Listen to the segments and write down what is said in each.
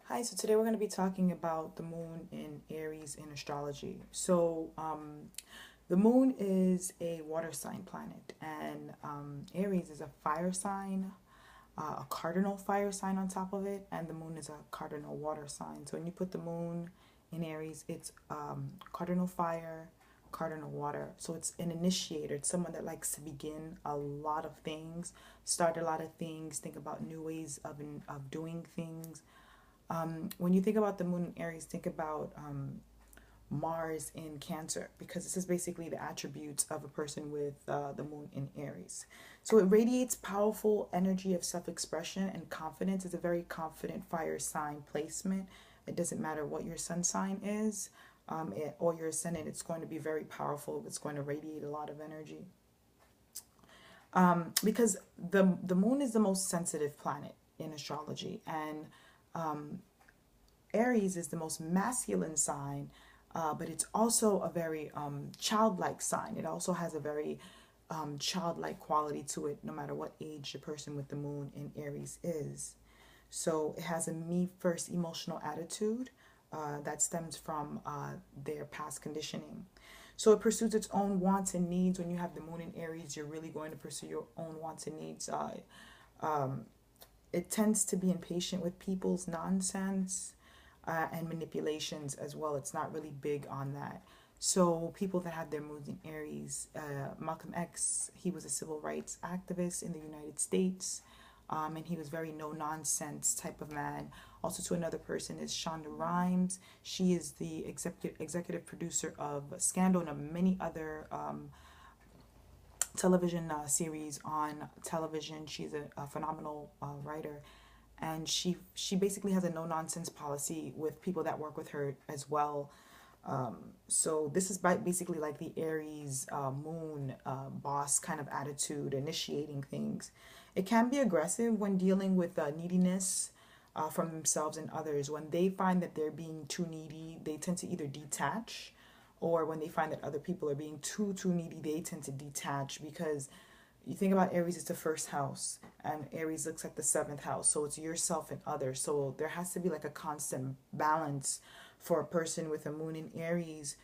Hi, so today we're going to be talking about the moon in Aries in astrology. The moon is a water sign planet, and Aries is a fire sign, a cardinal fire sign on top of it, and the moon is a cardinal water sign. So when you put the moon in Aries, it's cardinal fire, cardinal water. So it's an initiator. It's someone that likes to begin a lot of things, start a lot of things, think about new ways of doing things. When you think about the moon in Aries, think about Mars in Cancer, because this is basically the attributes of a person with the moon in Aries. So it radiates powerful energy of self expression and confidence. It's a very confident fire sign placement. It doesn't matter what your sun sign is or your ascendant, it's going to be very powerful. It's going to radiate a lot of energy. Because the moon is the most sensitive planet in astrology, and Aries is the most masculine sign, but it's also a very childlike sign. It also has a very childlike quality to it, no matter what age the person with the moon in Aries is. So it has a me first emotional attitude that stems from their past conditioning. So it pursues its own wants and needs. When you have the moon in Aries, you're really going to pursue your own wants and needs. It tends to be impatient with people's nonsense and manipulations as well. It's not really big on that. So people that have their moons in Aries, Malcolm X, he was a civil rights activist in the United States, and he was very no nonsense type of man. Also, to another person is Shonda Rhimes. She is the executive producer of Scandal and many other television series on television. She's a phenomenal writer, and she basically has a no nonsense policy with people that work with her as well. So this is basically like the Aries moon boss kind of attitude, initiating things. It can be aggressive when dealing with neediness from themselves and others. When they find that they're being too needy, they tend to either detach, or when they find that other people are being too needy, they tend to detach. Because you think about Aries, it's the first house, and Aries looks at the seventh house, so it's yourself and others. So there has to be like a constant balance for a person with a moon in Aries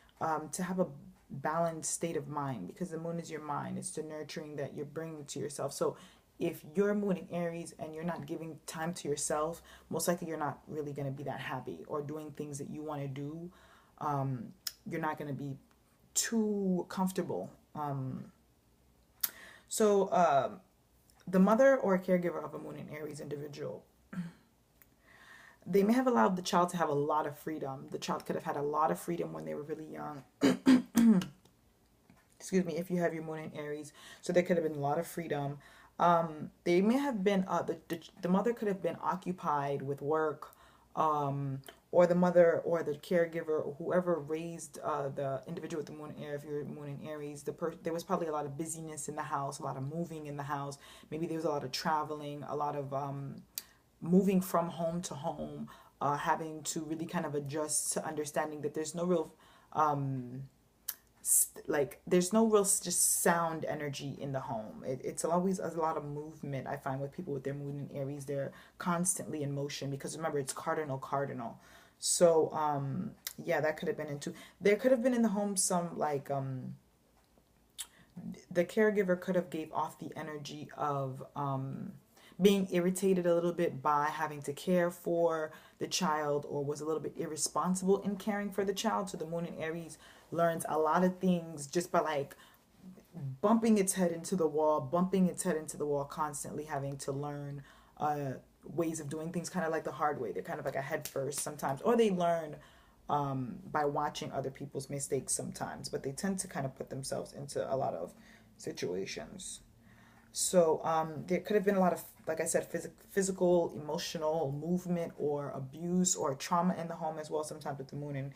to have a balanced state of mind, because the moon is your mind. It's the nurturing that you're bringing to yourself. So if you're moon in Aries and you're not giving time to yourself, most likely you're not really going to be that happy or doing things that you want to do. You're not going to be too comfortable. So the mother or caregiver of a moon in Aries individual, they may have allowed the child to have a lot of freedom. The child could have had a lot of freedom when they were really young. Excuse me, if you have your moon in Aries. So there could have been a lot of freedom. They may have been, the mother could have been occupied with work, or the mother or the caregiver or whoever raised the individual with the moon in Aries. If you're moon in Aries, there was probably a lot of busyness in the house, a lot of moving in the house. Maybe there was a lot of traveling, a lot of moving from home to home, having to really kind of adjust to understanding that there's no real there's no real just sound energy in the home. It's always a lot of movement. I find with people with their moon in Aries, they're constantly in motion, because remember, it's cardinal. So yeah, that could have been into, there could have been in the home some like the caregiver could have gave off the energy of being irritated a little bit by having to care for the child, or was a little bit irresponsible in caring for the child. So the moon in Aries learns a lot of things just by like bumping its head into the wall, constantly having to learn ways of doing things, kind of like the hard way. They're kind of like a head first sometimes, or they learn by watching other people's mistakes sometimes, but they tend to kind of put themselves into a lot of situations. So there could have been a lot of, like I said, physical, emotional movement or abuse or trauma in the home as well. Sometimes with the moon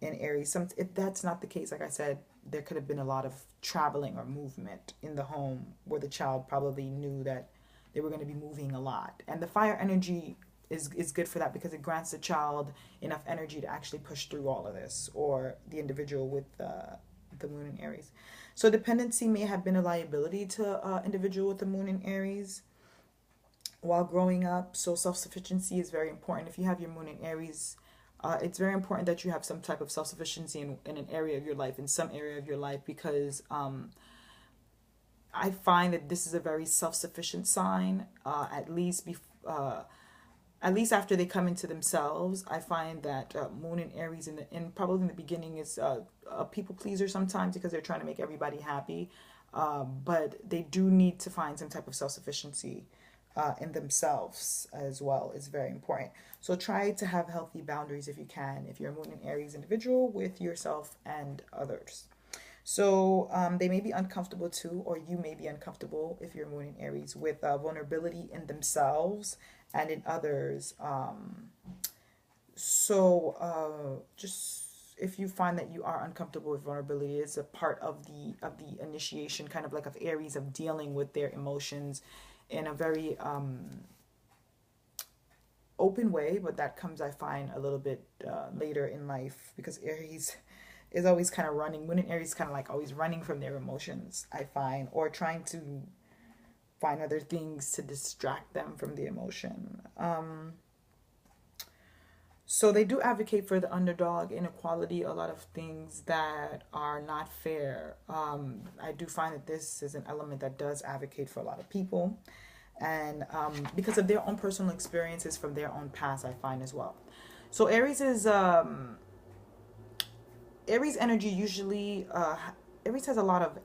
in Aries, if that's not the case, like I said, there could have been a lot of traveling or movement in the home where the child probably knew that they were going to be moving a lot. And the fire energy is good for that, because it grants the child enough energy to actually push through all of this, or the individual with the moon in Aries. So dependency may have been a liability to individual with the moon in Aries. while growing up. So self-sufficiency is very important. If you have your moon in Aries, it's very important that you have some type of self-sufficiency in an area of your life, in some area of your life, because I find that this is a very self-sufficient sign. At least after they come into themselves, I find that Moon and Aries in probably in the beginning is a people pleaser sometimes because they're trying to make everybody happy, but they do need to find some type of self sufficiency in themselves as well. Is very important. So try to have healthy boundaries if you can. If you're a Moon and Aries individual, with yourself and others. So they may be uncomfortable too, or you may be uncomfortable if you're Moon in Aries with vulnerability in themselves and in others. Just if you find that you are uncomfortable with vulnerability, it's a part of the initiation, kind of like of Aries, of dealing with their emotions in a very open way, but that comes, I find, a little bit later in life, because Aries is always kind of running. Moon and Aries kind of like always running from their emotions, I find, or trying to find other things to distract them from the emotion. So they do advocate for the underdog, inequality, a lot of things that are not fair. I do find that this is an element that does advocate for a lot of people, and because of their own personal experiences from their own past, I find as well. So Aries energy usually Aries has a lot of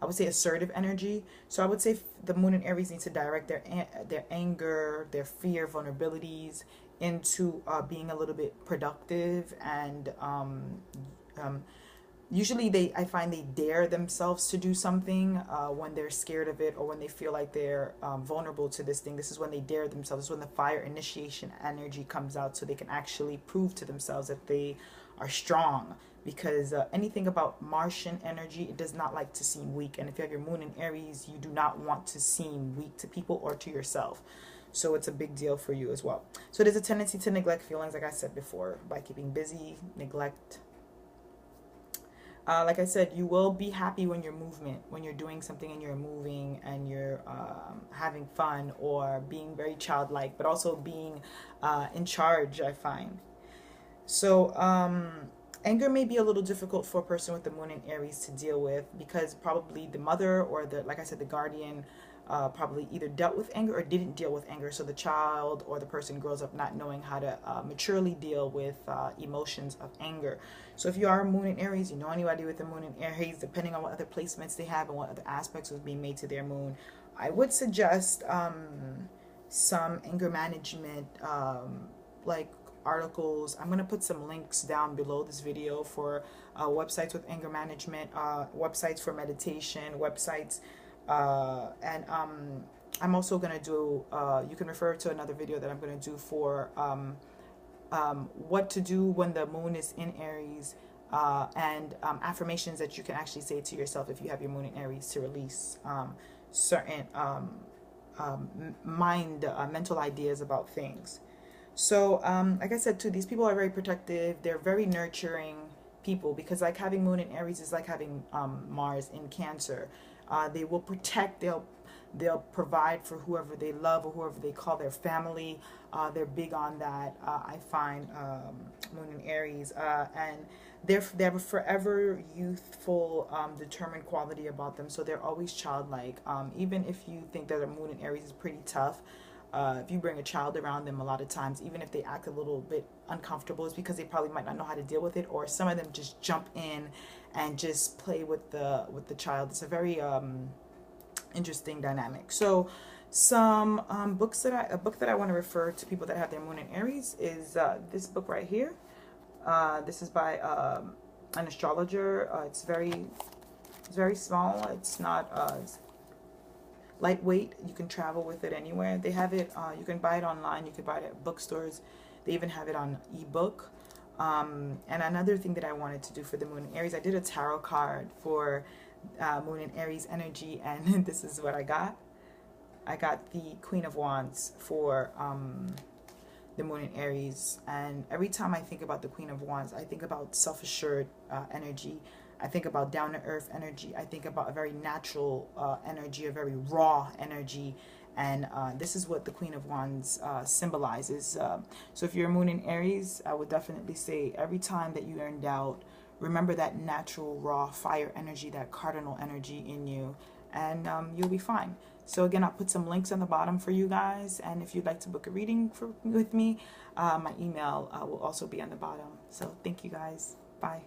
I would say assertive energy. So I would say the Moon and Aries need to direct their anger, their fear, vulnerabilities into being a little bit productive, and usually I find they dare themselves to do something when they're scared of it, or when they feel like they're vulnerable to this thing. This is when they dare themselves. This is when the fire initiation energy comes out, so they can actually prove to themselves that they are strong, because anything about Martian energy, it does not like to seem weak. And if you have your Moon in Aries, you do not want to seem weak to people or to yourself. So it's a big deal for you as well. So there's a tendency to neglect feelings, like I said before, by keeping busy, neglect. Like I said, you will be happy when when you're doing something and you're moving and you're having fun, or being very childlike, but also being in charge, I find. So anger may be a little difficult for a person with the Moon in Aries to deal with, because probably the mother, or the, like I said, the guardian, probably either dealt with anger or didn't deal with anger. So the child or the person grows up not knowing how to maturely deal with emotions of anger. So if you are a Moon in Aries, you know anybody with the Moon in Aries, depending on what other placements they have and what other aspects was being made to their moon, I would suggest some anger management, like articles. I'm going to put some links down below this video for websites with anger management, websites for meditation, websites, and I'm also going to do, you can refer to another video that I'm going to do for what to do when the moon is in Aries, and affirmations that you can actually say to yourself if you have your Moon in Aries, to release certain mental ideas about things. So, like I said too, these people are very protective. They're very nurturing people, because like having Moon in Aries is like having Mars in Cancer. They will protect. They'll provide for whoever they love or whoever they call their family. They're big on that. I find Moon in Aries, and they have a forever youthful, determined quality about them. So they're always childlike. Even if you think that a Moon in Aries is pretty tough, if you bring a child around them, a lot of times, even if they act a little bit uncomfortable, it's because they probably might not know how to deal with it, or some of them just jump in and just play with the child. It's a very interesting dynamic. So some a book that I want to refer to people that have their Moon in Aries is this book right here. This is by an astrologer. It's very small. It's not lightweight. You can travel with it anywhere. They have it, you can buy it online, you can buy it at bookstores. They even have it on ebook. And another thing that I wanted to do for the Moon in Aries, I did a tarot card for Moon in Aries energy, and this is what I got. I got the Queen of Wands for the Moon in Aries, and every time I think about the Queen of Wands, I think about self-assured energy. I think about down-to-earth energy. I think about a very natural energy, a very raw energy. And this is what the Queen of Wands symbolizes. So if you're a moon in Aries, I would definitely say every time that you are in doubt, remember that natural, raw fire energy, that cardinal energy in you, and you'll be fine. So again, I'll put some links on the bottom for you guys. And if you'd like to book a reading with me, my email will also be on the bottom. So thank you guys. Bye.